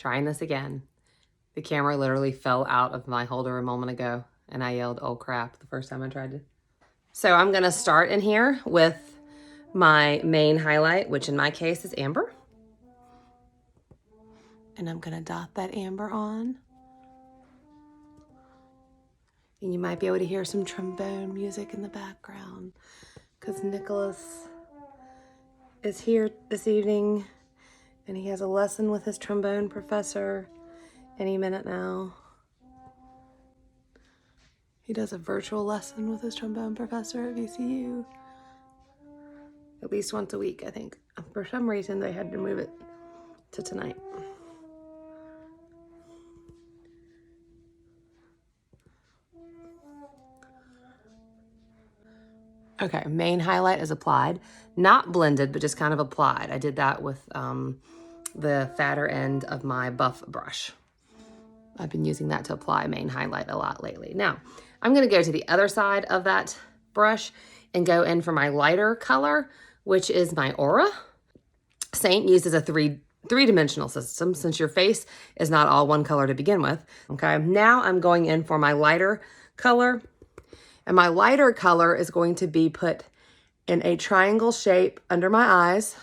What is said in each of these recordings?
trying this again. The camera literally fell out of my holder a moment ago and I yelled, oh crap, the first time I tried to. So I'm gonna start in here with my main highlight, which in my case is amber. And I'm gonna dot that amber on. And you might be able to hear some trombone music in the background because Nicholas is here this evening and he has a lesson with his trombone professor any minute now. He does a virtual lesson with his trombone professor at VCU. At least once a week, I think. For some reason, they had to move it to tonight. Okay, main highlight is applied. Not blended, but just kind of applied. I did that with the fatter end of my buff brush. I've been using that to apply main highlight a lot lately. Now, I'm gonna go to the other side of that brush and go in for my lighter color, which is my Aura. Seint uses a three-dimensional system since your face is not all one color to begin with. Okay, now I'm going in for my lighter color. And my lighter color is going to be put in a triangle shape under my eyes.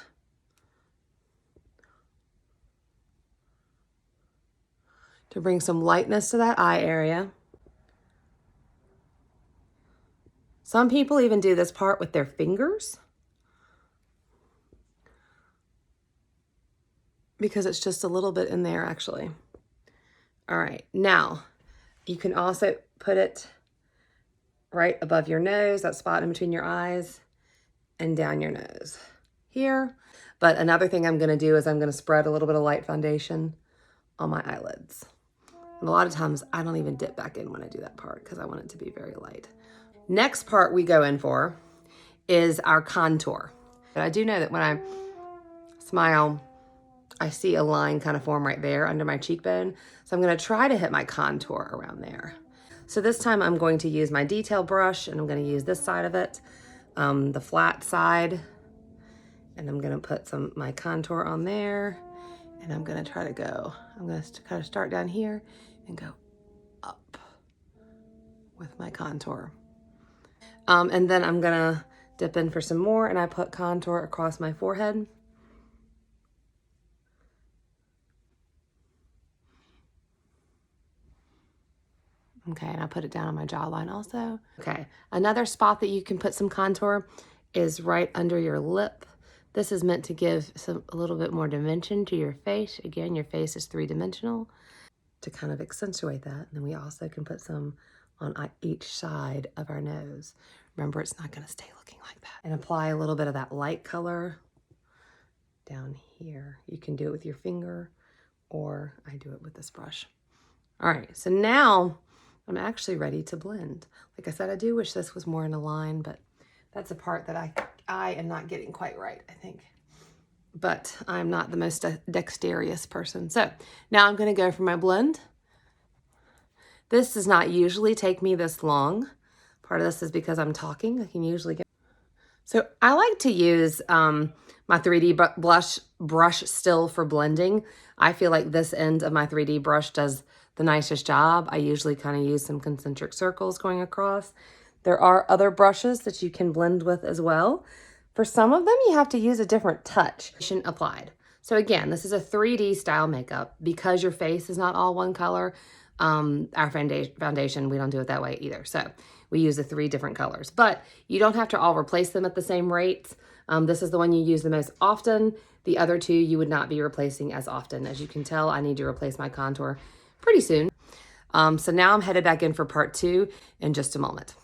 To bring some lightness to that eye area. Some people even do this part with their fingers because it's just a little bit in there actually. All right, now you can also put it right above your nose, that spot in between your eyes, and down your nose here. But another thing I'm gonna do is I'm gonna spread a little bit of light foundation on my eyelids. And a lot of times I don't even dip back in when I do that part because I want it to be very light. Next part we go in for is our contour. But I do know that when I smile, I see a line kind of form right there under my cheekbone. So I'm gonna try to hit my contour around there. So this time I'm going to use my detail brush and I'm gonna use this side of it, the flat side. And I'm gonna put my contour on there and I'm gonna try to go. I'm gonna kind of start down here and go up with my contour. And then I'm gonna dip in for some more and I put contour across my forehead. Okay, and I put it down on my jawline also. Okay, another spot that you can put some contour is right under your lip. This is meant to give a little bit more dimension to your face. Again, your face is three-dimensional to kind of accentuate that. And then we also can put some on each side of our nose. Remember, it's not gonna stay looking like that. And apply a little bit of that light color down here. You can do it with your finger or I do it with this brush. All right, so now I'm actually ready to blend. Like I said, I do wish this was more in a line, but that's a part that I am not getting quite right, I think. But I'm not the most dexterous person. So now I'm gonna go for my blend. This does not usually take me this long. Part of this is because I'm talking. I can usually get. So I like to use my 3D brush still for blending. I feel like this end of my 3D brush does the nicest job. I usually kind of use some concentric circles going across. There are other brushes that you can blend with as well. For some of them, you have to use a different touch applied. So again, this is a 3D style makeup because your face is not all one color. Our foundation, we don't do it that way either. So we use the 3 different colors, but you don't have to all replace them at the same rates. This is the one you use the most often. The other 2 you would not be replacing as often. As you can tell, I need to replace my contour pretty soon. So now I'm headed back in for part 2 in just a moment.